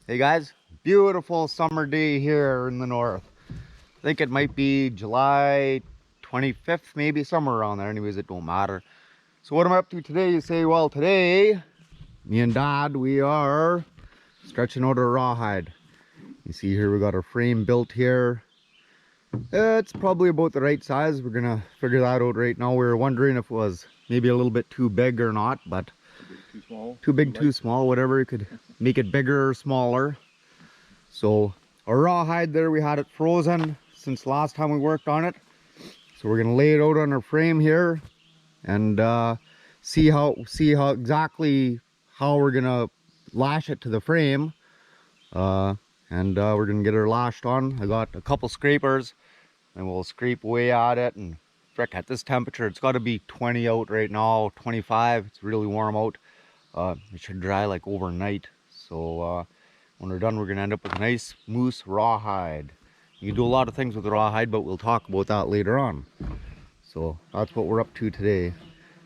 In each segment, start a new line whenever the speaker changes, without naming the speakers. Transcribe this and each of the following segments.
Hey guys, beautiful summer day here in the north. I think it might be July 25th, maybe somewhere around there. Anyways, it don't matter. So what am I up to today? You say, well, today, me and Dad, we are stretching out a rawhide. You see here, we got our frame built here. It's probably about the right size. We're gonna figure that out right now. We were wondering if it was maybe a little bit too big or not, but
Too small?
too big, too small, whatever. You could make it bigger or smaller. So our rawhide there, we had it frozen since last time we worked on it. So we're gonna lay it out on our frame here and see how exactly how we're gonna lash it to the frame. We're gonna get her lashed on. I got a couple scrapers and we'll scrape away at it. And frick, at this temperature, it's got to be 20 out right now, 25. It's really warm out. It should dry like overnight. So when we're done, we're going to end up with a nice moose rawhide. You can do a lot of things with the rawhide, but we'll talk about that later on. So that's what we're up to today.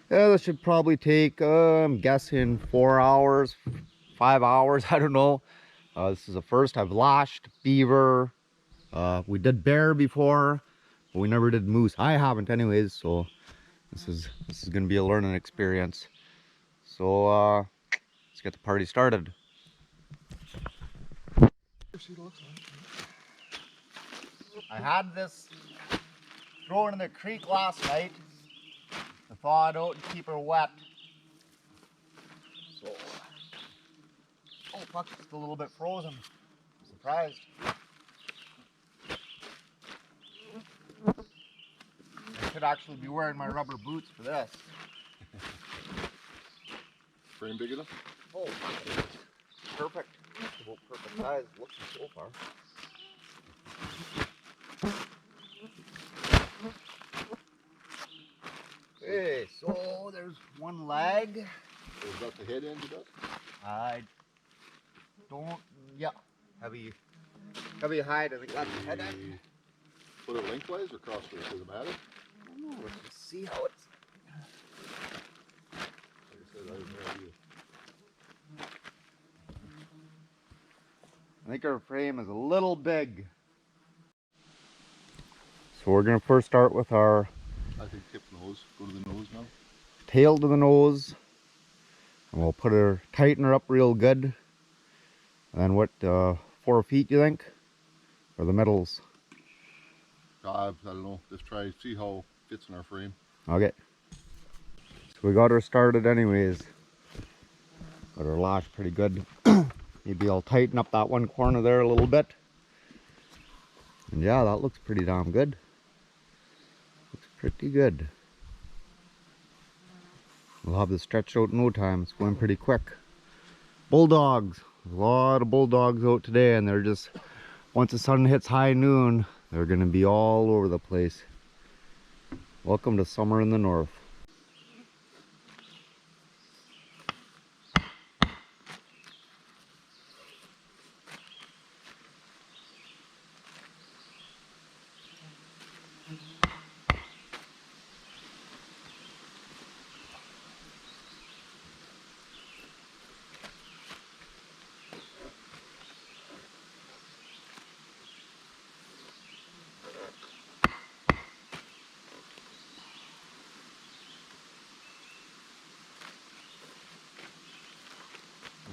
Yeah, this should probably take, I'm guessing 4 hours, 5 hours, I don't know. This is the first I've lashed beaver. We did bear before, but we never did moose. I haven't anyways, so this is going to be a learning experience. So let's get the party started. I had this thrown in the creek last night to thaw it out and keep her wet. So, oh fuck, it's still a little bit frozen. I'm surprised. I should actually be wearing my rubber boots for this.
Frame big enough?
Oh, perfect. About perfect size. Looking so far. Okay, so there's one leg.
Is that the head end of that?
I don't. Yeah, heavy hide. I think that's the head end.
Put it lengthwise or crossways? Does it matter?
I don't know. Let's see how it's.
Like I said, I have no idea.
I think our frame is a little big. So we're gonna first start with our
I think tip nose. Go to the nose now.
tail to the nose, and we'll put her, tighten her up real good. And then what, 4 feet you think? Or the middles?
I don't know. Just try see how it fits in our frame.
Okay. So we got her started anyways. Got her lashed pretty good. Maybe I'll tighten up that one corner there a little bit. And yeah, that looks pretty damn good. Looks pretty good. We'll have this stretched out in no time. It's going pretty quick. Bulldogs. A lot of bulldogs out today, and they're just, once the sun hits high noon, they're going to be all over the place. Welcome to summer in the north.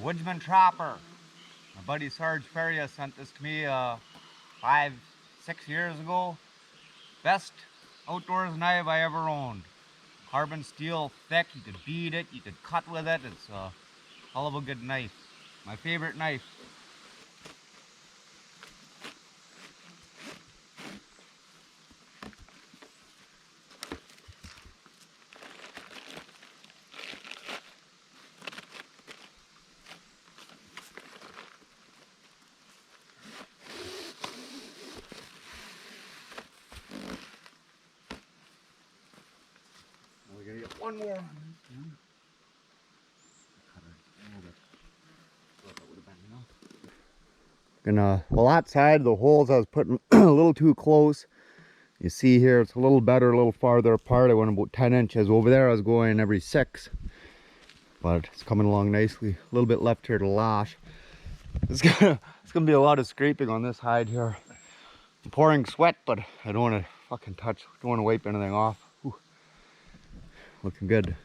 Woodsman Trapper. My buddy Sarge Feria sent this to me 5-6 years ago. Best outdoors knife I ever owned. Carbon steel, thick, you could beat it, you could cut with it. It's a hell of a good knife. My favorite knife. We're gonna get one more. Well, that side, the holes I was putting a little too close. You see here, it's a little better, a little farther apart. I went about 10 inches. Over there, I was going every 6. But it's coming along nicely. A little bit left here to lash. It's gonna be a lot of scraping on this hide here. I'm pouring sweat, but I don't want to fucking touch. Don't want to wipe anything off. Whew. Looking good.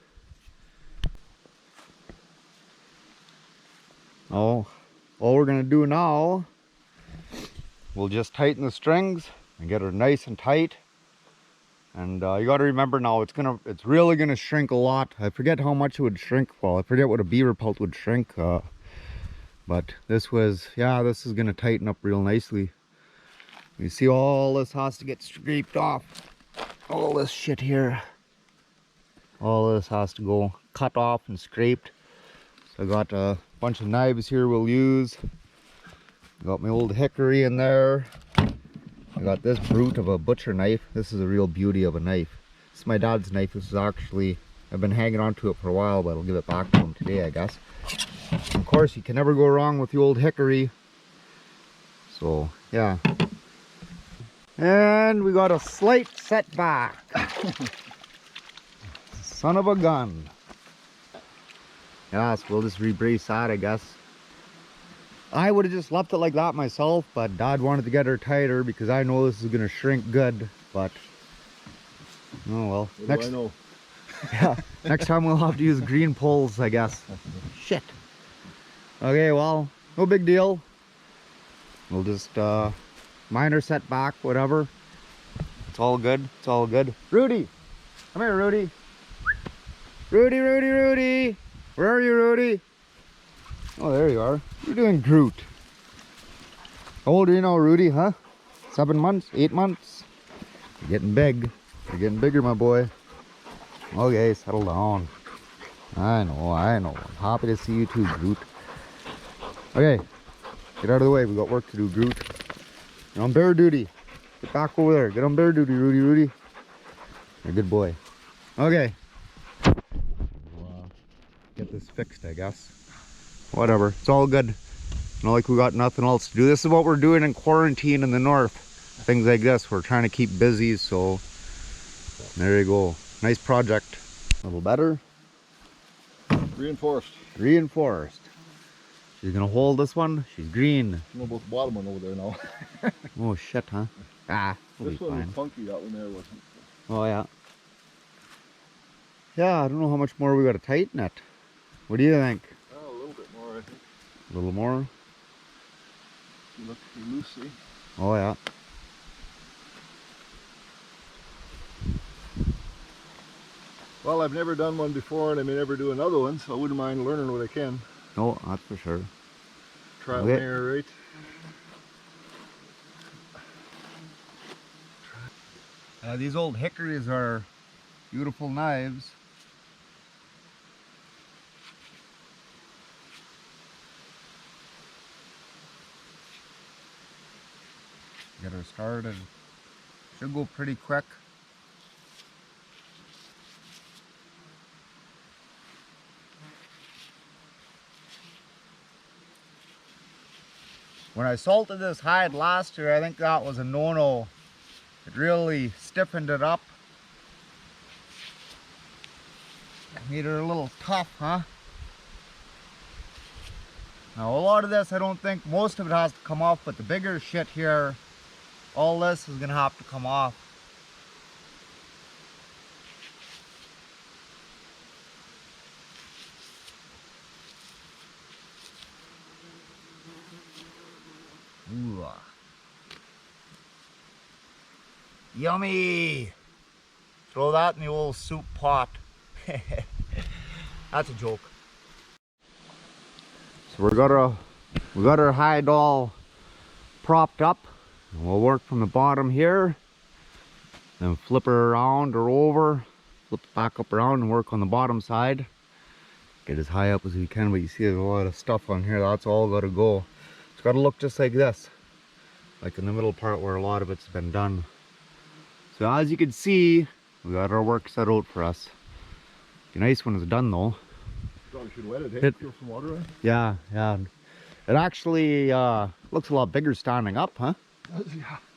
Oh, all we're gonna do now, we'll just tighten the strings and get her nice and tight. And you got to remember now, it's really gonna shrink a lot. I forget how much it would shrink. Well, I forget what a beaver pelt would shrink. But this is gonna tighten up real nicely. You see, all this has to get scraped off. All this shit here. All this has to go cut off and scraped. So I got a bunch of knives here we'll use. Got my old hickory in there. I got this brute of a butcher knife. This is a real beauty of a knife. This is my dad's knife. This is actually, I've been hanging on to it for a while, but I'll give it back to him today, I guess. Of course, you can never go wrong with the old hickory. So, yeah. And we got a slight setback. Son of a gun. Yeah, so we'll just rebrace that, I guess. I would have just left it like that myself, but Dad wanted to get her tighter because I know this is going to shrink good, but oh well.
What do I know?
Yeah, next time we'll have to use green poles, I guess. Shit. Okay, well, no big deal. We'll just minor setback, whatever. It's all good. It's all good. Rudy, come here, Rudy. Rudy, Rudy, Rudy. Where are you, Rudy? Oh, there you are. You're doing Groot. How old are you now, Rudy, huh? 7 months? 8 months? You're getting big. You're getting bigger, my boy. Okay, settle down. I know, I know. I'm happy to see you too, Groot. Okay, get out of the way. We got work to do, Groot. You're on bear duty. Get back over there. Get on bear duty, Rudy, Rudy. You're a good boy. Okay. We'll, get this fixed, I guess. Whatever, it's all good. Not like we got nothing else to do. This is what we're doing in quarantine in the north. Things like this, we're trying to keep busy, so there you go. Nice project. A little better.
Reinforced.
Reinforced. She's gonna hold this one. She's green.
You know about the bottom one over there now.
Oh shit, huh? Ah, we'll
This
be
one
fine.
was funky, that one there wasn't.
Oh yeah. Yeah, I don't know how much more we gotta tighten it. What do you think?
Oh, a little bit more, I think.
A little more?
You look pretty loose, see?
Oh yeah.
Well, I've never done one before, and I may never do another one, so I wouldn't mind learning what I can.
No, that's for sure.
Trial and error, right?
These old hickories are beautiful knives. Get her started. Should go pretty quick. When I salted this hide last year, I think that was a no-no. It really stiffened it up. Made her a little tough, huh? Now a lot of this, I don't think, most of it has to come off, but the bigger shit here, all this is gonna have to come off. Ooh. Yummy! Throw that in the old soup pot. That's a joke. So we got our hide all propped up. And we'll work from the bottom here, then flip her around or over, flip it back up around and work on the bottom side. Get as high up as we can, but you see there's a lot of stuff on here. That's all got to go. It's got to look just like this, like in the middle part where a lot of it's been done. So as you can see, we got our work set out for us. Be nice when it's done though.
Probably should wet it, hey? Throw some water in.
Yeah, yeah. It actually looks a lot bigger standing up, huh?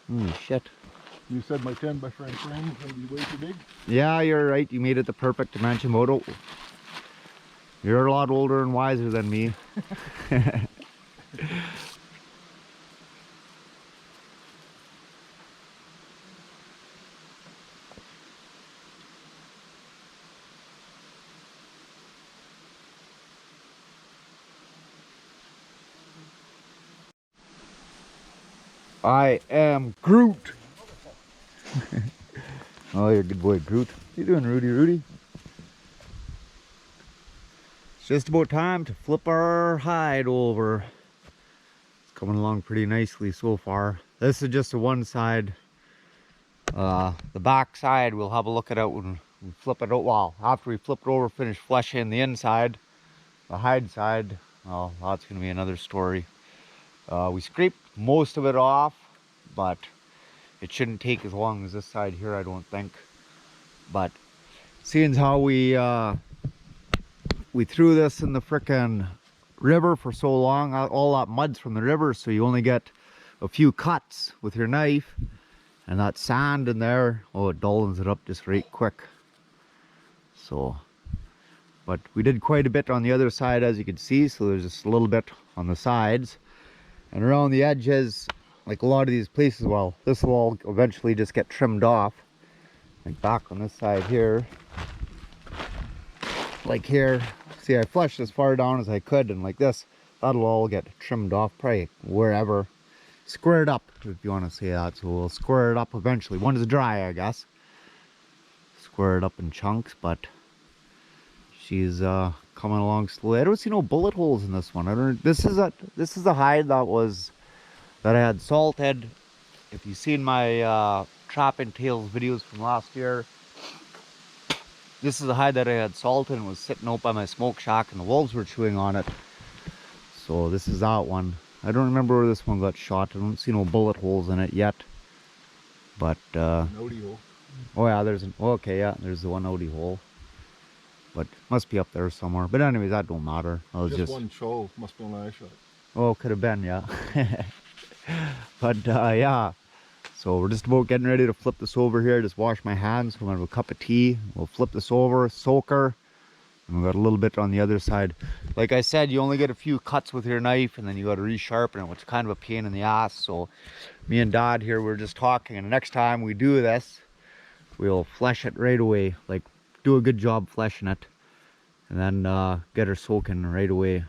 Yeah.
Shit.
You said my 10 by frame frame is going to be way too big?
Yeah, you're right. You made it the perfect dimension, Moto. You're a lot older and wiser than me. I am Groot. Oh, you're a good boy, Groot. What you doing, Rudy? It's just about time to flip our hide over. It's coming along pretty nicely so far. This is just the one side. The back side, we'll have a look at it when we flip it out. Well, after we flip it over, finish fleshing the inside. The hide side, well, that's going to be another story. We scraped most of it off, but it shouldn't take as long as this side here, I don't think. But seeing how we threw this in the frickin' river for so long, all that mud's from the river, so you only get a few cuts with your knife, and that sand in there, oh, it dullens it up just right quick. So, but we did quite a bit on the other side, as you can see, so there's just a little bit on the sides, and around the edges, like a lot of these places, well, this will all eventually just get trimmed off. Like back on this side here, like here, see, I fleshed as far down as I could, and like this, that'll all get trimmed off, probably wherever, squared up, if you want to say that. So we'll square it up eventually, when it's dry, I guess, square it up in chunks. But she's coming along slowly. I don't see no bullet holes in this one. I don't. This is a hide that I had salted. If you've seen my Trapping Tales videos from last year, this is a hide that I had salted and was sitting out by my smoke shack, and the wolves were chewing on it. So this is that one. I don't remember where this one got shot. I don't see no bullet holes in it yet. But
Outie hole.
oh yeah, there's there's the one outie hole. But must be up there somewhere. But anyways, that don't matter. I was just
one show. Must be an eye shot.
Oh, could have been, yeah. But yeah. So we're just about getting ready to flip this over here. Just wash my hands. We're gonna have a cup of tea. We'll flip this over, soak her. And we got a little bit on the other side. Like I said, you only get a few cuts with your knife, and then you got to resharpen it, which is kind of a pain in the ass. So me and Dad here, we're just talking, and the next time we do this, we'll flesh it right away. Like, do a good job fleshing it, and then get her soaking right away.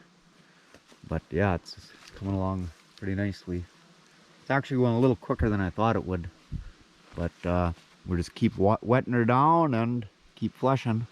But yeah, it's coming along pretty nicely. It's actually going a little quicker than I thought it would. But we'll just keep wetting her down and keep fleshing.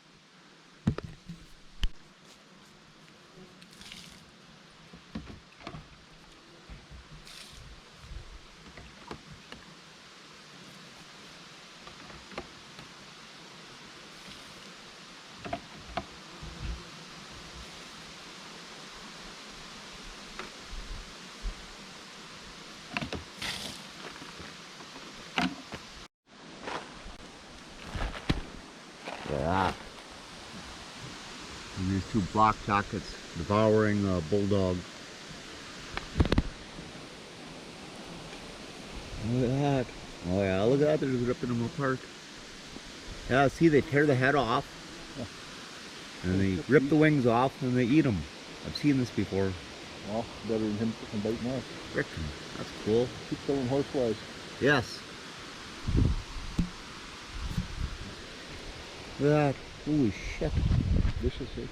Yeah. And these two black jackets devouring a bulldog. Look at that. Oh yeah, look at that. They're just ripping them apart. Yeah, see, they tear the head off. Yeah. And they rip the wings off and they eat them. I've seen this before.
Well, better than him freaking biting us.
Frickin', that's cool.
Keep killing horseflies.
Yes. Look at that. Holy shit.
Vicious, eh?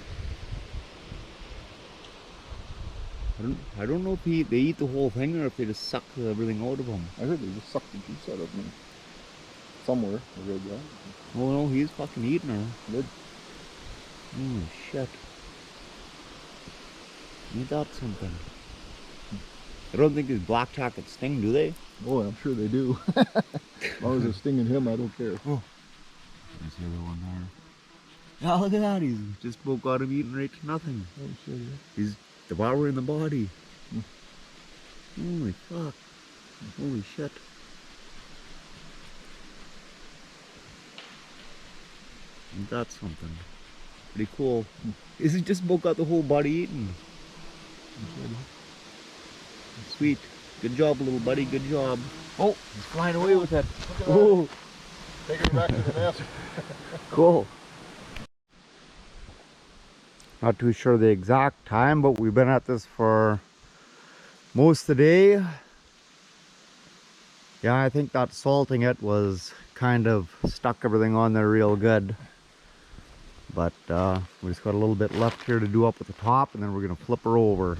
I don't know if they eat the whole thing or if they just suck everything out of them.
I heard they just suck the juice out of them. Somewhere, I read that.
Oh no, he's fucking eating her.
Good.
Holy shit. Ain't that something? I don't think these black jackets sting, do they?
Oh, I'm sure they do. As long as it's stinging him, I don't care.
Oh. There's the other one there. Yeah, look at that. He's just about got him eating right to nothing.
Oh, shit, yeah.
He's devouring the body. Holy fuck. Holy shit. Ain't that something? Pretty cool. Is it just about got the whole body eaten? Sweet. Good job, little buddy. Good job. Oh, he's flying away with it. Oh.
Taking it back to the nest.
Cool. Not too sure the exact time, but we've been at this for most of the day. Yeah, I think that salting it was kind of stuck everything on there real good. But we just got a little bit left here to do up at the top, and then we're going to flip her over.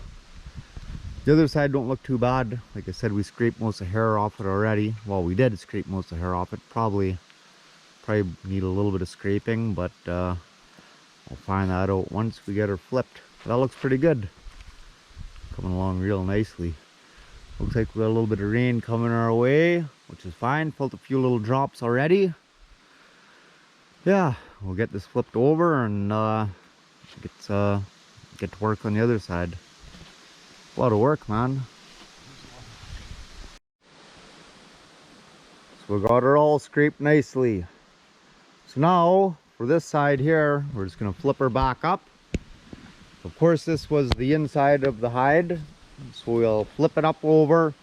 The other side don't look too bad. Like I said, we scraped most of the hair off it already. Well, we did scrape most of the hair off it. Probably need a little bit of scraping, but we'll find that out once we get her flipped. That looks pretty good. Coming along real nicely. Looks like we got a little bit of rain coming our way, which is fine. Felt a few little drops already. Yeah, we'll get this flipped over and get to work on the other side. A lot of work, man. So we got her all scraped nicely. So now for this side here, we're just gonna flip her back up. Of course, this was the inside of the hide, so we'll flip it up over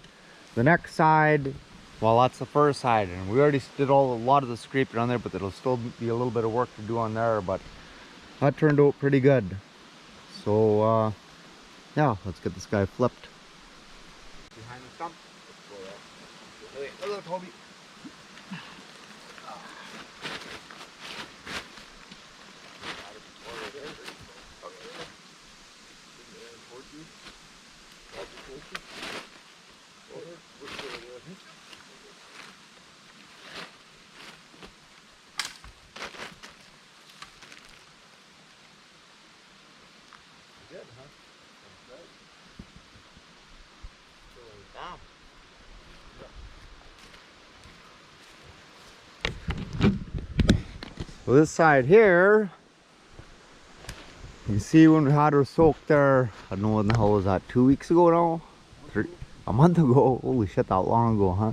the next side. Well, that's the first side, and we already did a lot of the scraping on there, but there'll still be a little bit of work to do on there. But that turned out pretty good. So yeah, let's get this guy flipped. Behind the stump. Hello, Toby. So this side here, you see when we had her soaked there, I don't know when the hell was that, 2 weeks ago now? A month ago. Holy shit, that long ago, huh?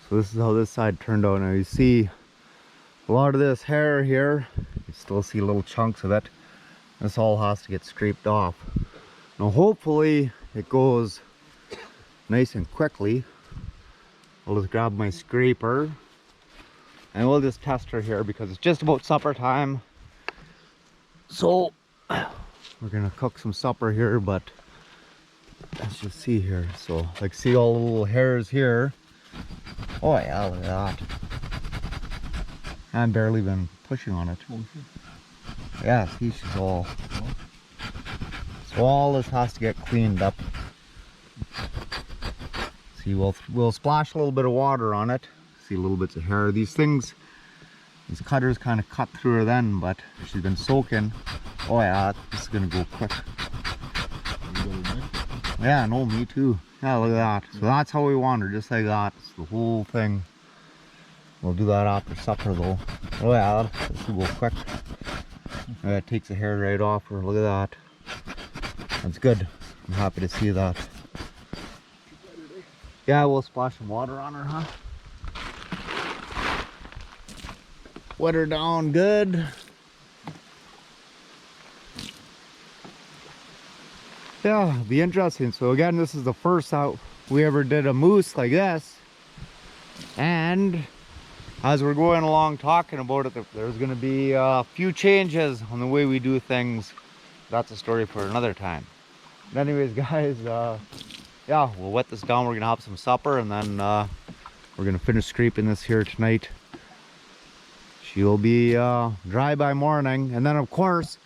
So this is how this side turned out. Now you see a lot of this hair here, you still see little chunks of it. This all has to get scraped off. Now hopefully it goes nice and quickly. I'll just grab my scraper and we'll just test her here because it's just about supper time. So we're gonna cook some supper here, but let's just see here. So like, see all the little hairs here. Oh yeah, look at that. I've barely been pushing on it. Yeah, see, she's all. So all this has to get cleaned up. See, we'll splash a little bit of water on it. See little bits of hair. These cutters kind of cut through her then, but she's been soaking. Oh yeah, this is gonna go quick. Yeah, no, me too. Yeah, look at that. So that's how we want her, just like that. It's the whole thing. We'll do that after supper though. Oh yeah, this will go quick. Yeah, it takes the hair right off her. Look at that. That's good. I'm happy to see that. Yeah, we'll splash some water on her, huh? Wet her down good. Yeah, it'll be interesting. So again, this is the first out we ever did a moose like this. And as we're going along talking about it, there's going to be a few changes on the way we do things. That's a story for another time. But anyways, guys, yeah, we'll wet this down. We're going to have some supper, and then we're going to finish scraping this here tonight. She'll be dry by morning. And then, of course,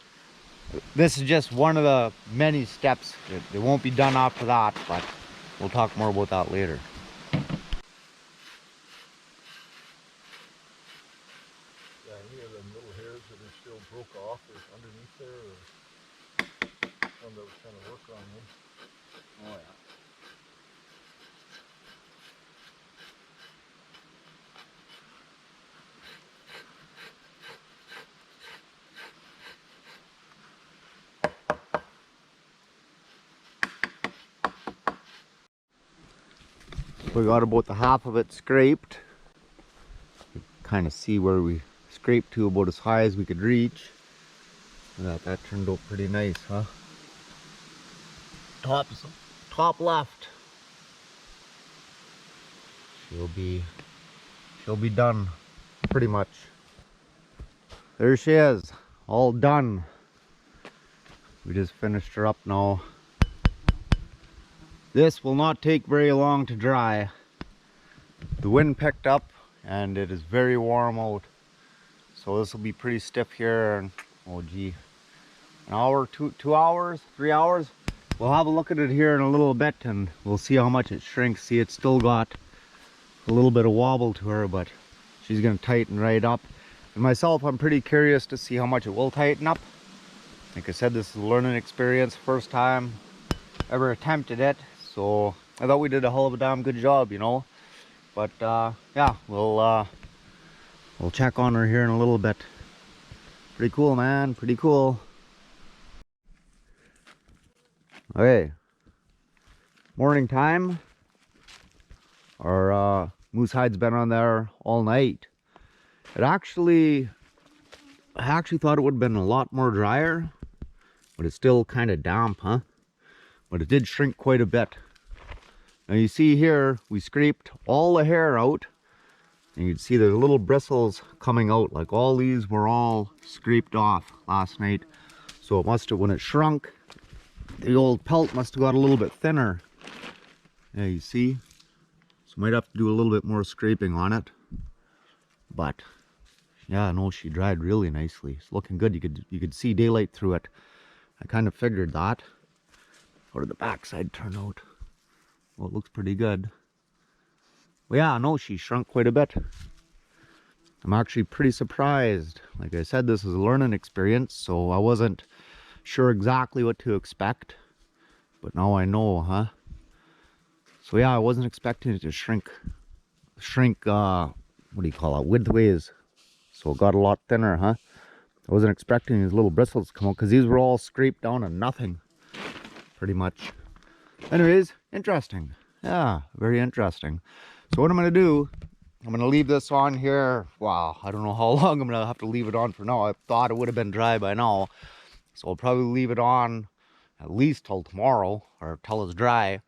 this is just one of the many steps. It won't be done after that, but we'll talk more about that later.
Yeah, any of them little hairs that are still broke off or underneath there, or some that was kind of work on them.
Oh yeah. We got about the half of it scraped. You kind of see where we scraped to, about as high as we could reach. That turned out pretty nice, huh? Top left. She'll be done pretty much. There she is, all done. We just finished her up now. This will not take very long to dry. The wind picked up and it is very warm out. So this will be pretty stiff here, and oh gee, an hour, 2 hours, 3 hours. we'll have a look at it here in a little bit and we'll see how much it shrinks. See, it's still got a little bit of wobble to her, but she's gonna tighten right up. And myself, I'm pretty curious to see how much it will tighten up. Like I said, this is a learning experience, first time ever attempted it, so I thought we did a hell of a damn good job, you know. But yeah, we'll check on her here in a little bit. Pretty cool, man, pretty cool. Okay, morning time. Our Moosehide's been on there all night. I actually thought it would have been a lot more drier, but it's still kind of damp, huh? But it did shrink quite a bit. Now you see here, we scraped all the hair out, and you can see there's little bristles coming out. Like all these were all scraped off last night. So it must have, when it shrunk, the old pelt must have got a little bit thinner. Yeah, you see? So might have to do a little bit more scraping on it. But yeah, no, she dried really nicely. It's looking good. You could see daylight through it. I kind of figured that. How did the backside turn out? Well, it looks pretty good. Well, yeah, no, she shrunk quite a bit. I'm actually pretty surprised. Like I said, this is a learning experience, so I wasn't sure exactly what to expect. But now I know, huh? So yeah, I wasn't expecting it to shrink, what do you call it, widthways. So it got a lot thinner, huh? I wasn't expecting these little bristles to come out because these were all scraped down and nothing, pretty much. Anyways, interesting. Yeah, very interesting. So what I'm gonna do, I'm gonna leave this on here. Wow, I don't know how long I'm gonna have to leave it on for now. I thought it would have been dry by now. So I'll probably leave it on at least till tomorrow or till it's dry.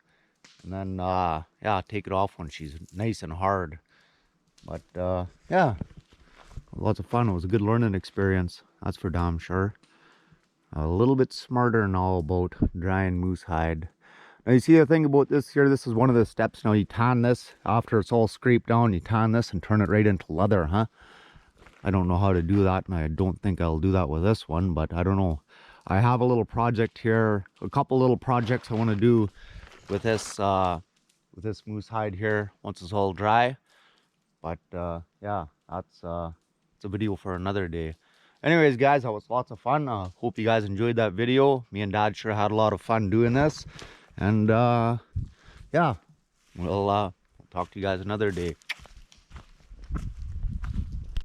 And then, yeah, take it off when she's nice and hard. But, yeah, lots of fun. It was a good learning experience. That's for damn sure. A little bit smarter now about drying moose hide. Now you see the thing about this here, this is one of the steps. Now you tan this after it's all scraped down, you tan this and turn it right into leather, huh? I don't know how to do that, and I don't think I'll do that with this one, but I don't know. I have a little project here, a couple little projects I want to do with this moose hide here once it's all dry. But yeah, it's a video for another day. Anyways, guys, that was lots of fun. Hope you guys enjoyed that video. Me and Dad sure had a lot of fun doing this. And yeah, we'll talk to you guys another day.